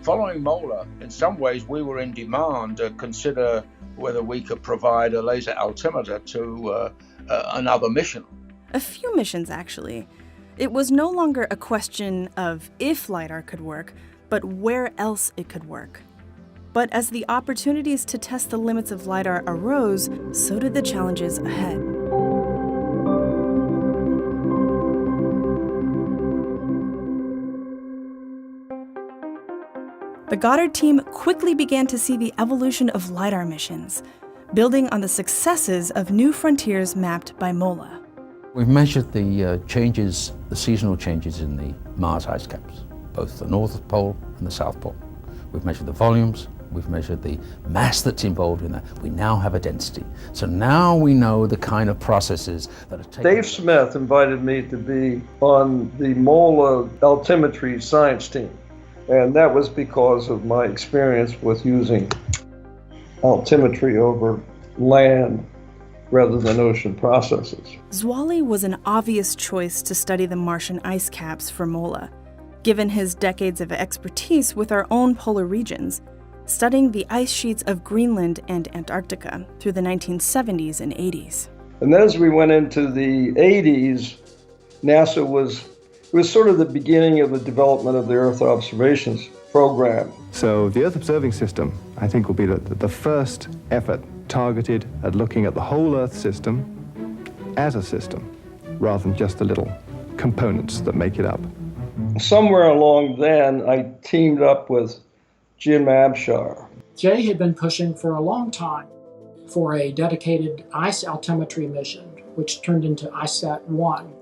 following Mola, in some ways we were in demand to consider whether we could provide a laser altimeter to another mission. A few missions, actually. It was no longer a question of if LiDAR could work, but where else it could work. But as the opportunities to test the limits of LiDAR arose, so did the challenges ahead. The Goddard team quickly began to see the evolution of LiDAR missions, building on the successes of new frontiers mapped by Mola. We've measured the changes, the seasonal changes in the Mars ice caps, both the North Pole and the South Pole. We've measured the volumes, we've measured the mass that's involved in that. We now have a density. So now we know the kind of processes that are taking... Dave Smith invited me to be on the Mola altimetry science team. And that was because of my experience with using altimetry over land rather than ocean processes. Zwally was an obvious choice to study the Martian ice caps for Mola, given his decades of expertise with our own polar regions, studying the ice sheets of Greenland and Antarctica through the 1970s and 80s. And then as we went into the 80s, NASA was sort of the beginning of the development of the Earth observations program. So the Earth observing system, I think, will be the first effort targeted at looking at the whole Earth system as a system, rather than just the little components that make it up. Somewhere along then, I teamed up with Jim Abshar. Jay had been pushing for a long time for a dedicated ice altimetry mission, which turned into ISAT-1.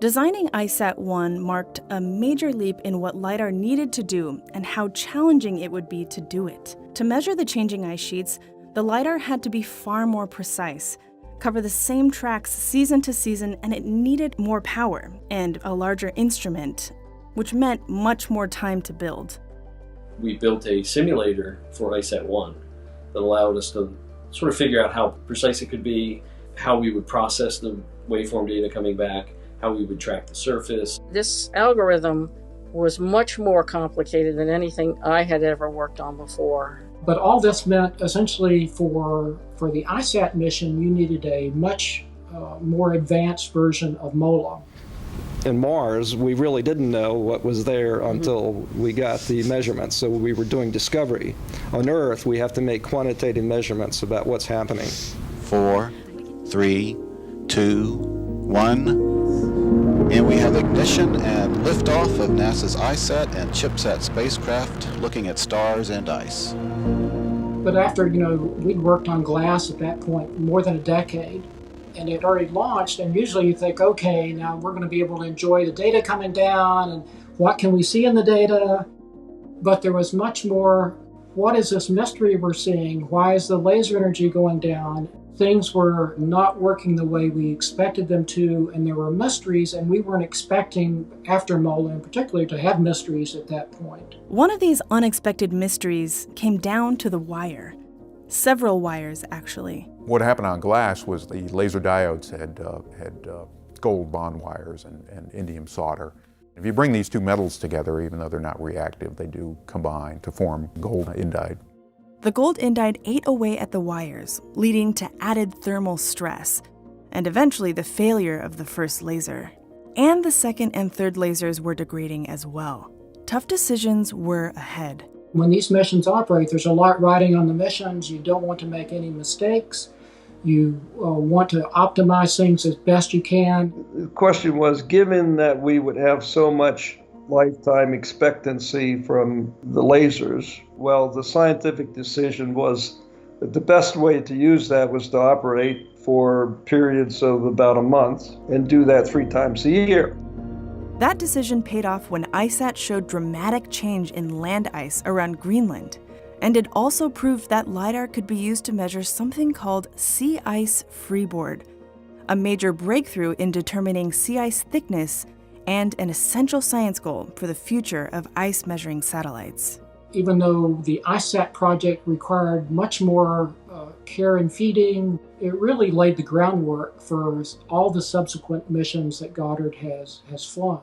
Designing ISAT-1 marked a major leap in what LiDAR needed to do and how challenging it would be to do it. To measure the changing ice sheets, the LiDAR had to be far more precise, cover the same tracks season to season, and it needed more power and a larger instrument, which meant much more time to build. We built a simulator for ISAT-1 that allowed us to sort of figure out how precise it could be, how we would process the waveform data coming back, how we would track the surface. This algorithm was much more complicated than anything I had ever worked on before. But all this meant essentially for the ISAT mission, you needed a much more advanced version of Mola. In Mars, we really didn't know what was there until we got the measurements, so we were doing discovery. On Earth, we have to make quantitative measurements about what's happening. 4, 3, 2, 1. And we have ignition and liftoff of NASA's ISAT and ChipSat spacecraft looking at stars and ice. But after, we'd worked on glass at that point more than a decade, and it already launched, and usually you think, okay, now we're going to be able to enjoy the data coming down, and what can we see in the data? But there was much more, what is this mystery we're seeing? Why is the laser energy going down? Things were not working the way we expected them to, and there were mysteries, and we weren't expecting, after Mola in particular, to have mysteries at that point. One of these unexpected mysteries came down to the wire. Several wires, actually. What happened on glass was the laser diodes had gold bond wires and indium solder. If you bring these two metals together, even though they're not reactive, they do combine to form gold indide. The gold indide ate away at the wires, leading to added thermal stress, and eventually the failure of the first laser. And the second and third lasers were degrading as well. Tough decisions were ahead. When these missions operate, there's a lot riding on the missions. You don't want to make any mistakes. You want to optimize things as best you can. The question was, given that we would have so much lifetime expectancy from the lasers, well, the scientific decision was that the best way to use that was to operate for periods of about a month and do that 3 times a year. That decision paid off when ISAT showed dramatic change in land ice around Greenland, and it also proved that LiDAR could be used to measure something called sea ice freeboard, a major breakthrough in determining sea ice thickness and an essential science goal for the future of ice measuring satellites. Even though the ISAT project required much more care and feeding, it really laid the groundwork for all the subsequent missions that Goddard has flown.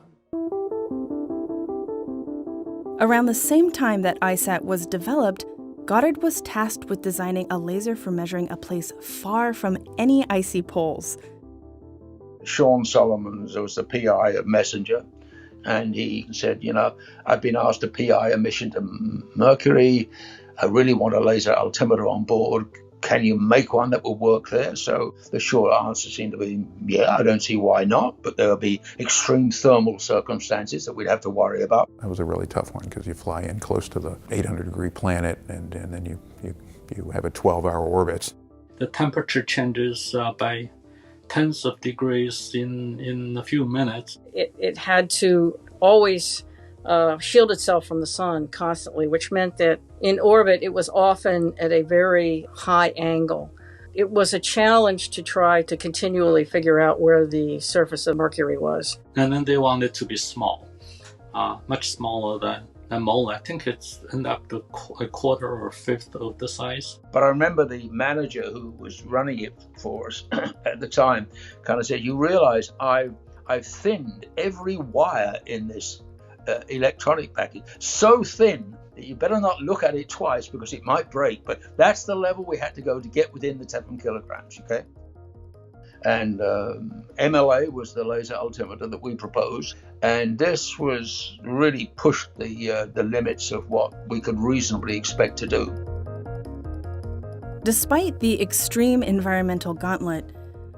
Around the same time that ISAT was developed, Goddard was tasked with designing a laser for measuring a place far from any icy poles. Sean Solomons was the PI of Messenger, and he said, I've been asked to PI a mission to Mercury. I really want a laser altimeter on board. Can you make one that will work there? So the short answer seemed to be, yeah, I don't see why not, but there will be extreme thermal circumstances that we'd have to worry about. That was a really tough one because you fly in close to the 800-degree planet, and then you have a 12-hour orbit. The temperature changes by tens of degrees in a few minutes. It had to always shield itself from the sun constantly, which meant that in orbit it was often at a very high angle. It was a challenge to try to continually figure out where the surface of Mercury was. And then they wanted to be small, much smaller than mole. I think it's ended up to a quarter or a fifth of the size. But I remember the manager who was running it for us at the time kind of said, you realize I've thinned every wire in this electronic package so thin that you better not look at it twice because it might break. But that's the level we had to go to get within the 7 kilograms, okay? And MLA was the laser altimeter that we proposed, and this was really pushed the limits of what we could reasonably expect to do. Despite the extreme environmental gauntlet,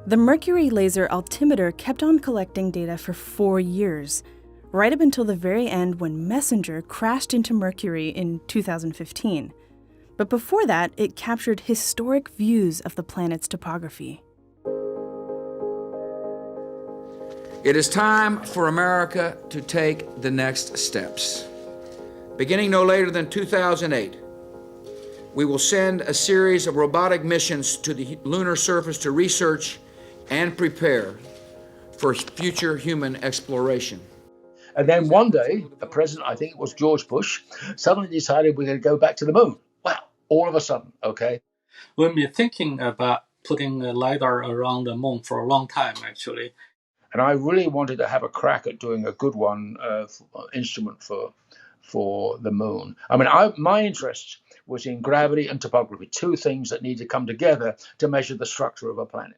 the Mercury laser altimeter kept on collecting data for 4 years, right up until the very end when Messenger crashed into Mercury in 2015. But before that, it captured historic views of the planet's topography. It is time for America to take the next steps. Beginning no later than 2008, we will send a series of robotic missions to the lunar surface to research and prepare for future human exploration. And then one day, the president, I think it was George Bush, suddenly decided we're going to go back to the moon. Wow, all of a sudden, okay? We've been thinking about putting a LiDAR around the moon for a long time, actually. And I really wanted to have a crack at doing a good one instrument for the moon. I mean, my interest was in gravity and topography, two things that need to come together to measure the structure of a planet.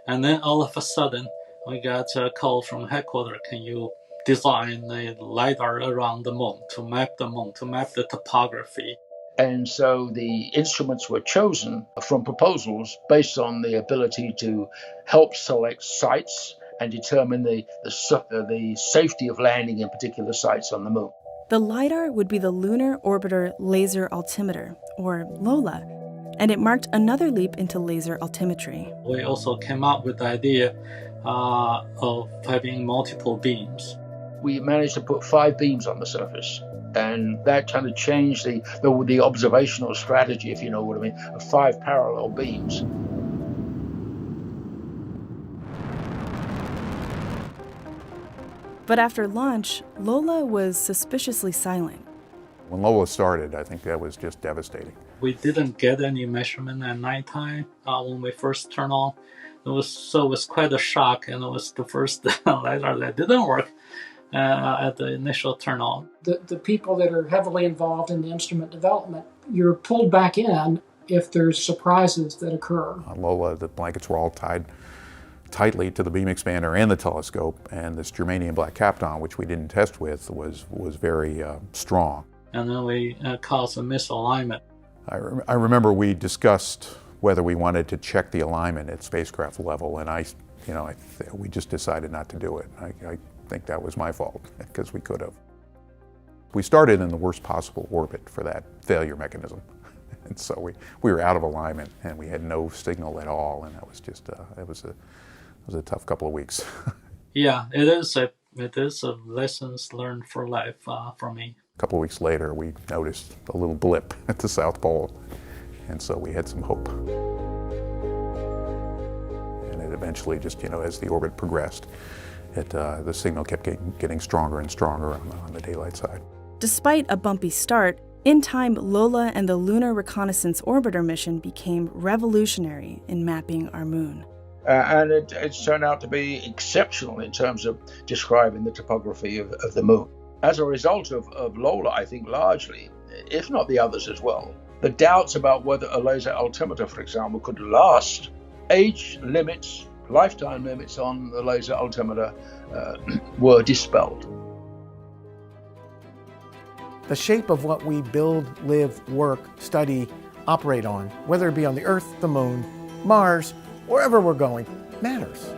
And then all of a sudden, we got a call from headquarters. Can you design a LiDAR around the moon, to map the topography? And so the instruments were chosen from proposals based on the ability to help select sites and determine the safety of landing in particular sites on the moon. The LiDAR would be the Lunar Orbiter Laser Altimeter, or LOLA, and it marked another leap into laser altimetry. We also came up with the idea of having multiple beams. We managed to put 5 beams on the surface, and that kind of changed the observational strategy, if you know what I mean, of 5 parallel beams. But after launch, Lola was suspiciously silent. When Lola started, I think that was just devastating. We didn't get any measurement at nighttime when we first turned on. It was quite a shock, and it was the first LiDAR that didn't work at the initial turn on. The people that are heavily involved in the instrument development, you're pulled back in if there's surprises that occur. On Lola, the blankets were all tied tightly to the beam expander and the telescope, and this germanium black kapton, which we didn't test with, was very strong. And then we caused a misalignment. I remember we discussed whether we wanted to check the alignment at spacecraft level, and we just decided not to do it. I think that was my fault, because we could have. We started in the worst possible orbit for that failure mechanism, and so we were out of alignment, and we had no signal at all, and that was just it was a tough couple of weeks. Yeah, it is a lessons learned for life for me. A couple of weeks later, we noticed a little blip at the South Pole, and so we had some hope. And it eventually just, as the orbit progressed, the signal kept getting stronger and stronger on the daylight side. Despite a bumpy start, in time, Lola and the Lunar Reconnaissance Orbiter mission became revolutionary in mapping our moon. And it's turned out to be exceptional in terms of describing the topography of the moon. as a result of Lola, I think largely, if not the others as well, the doubts about whether a laser altimeter, for example, could last, age limits, lifetime limits on the laser altimeter were dispelled. The shape of what we build, live, work, study, operate on, whether it be on the Earth, the Moon, Mars, wherever we're going, matters.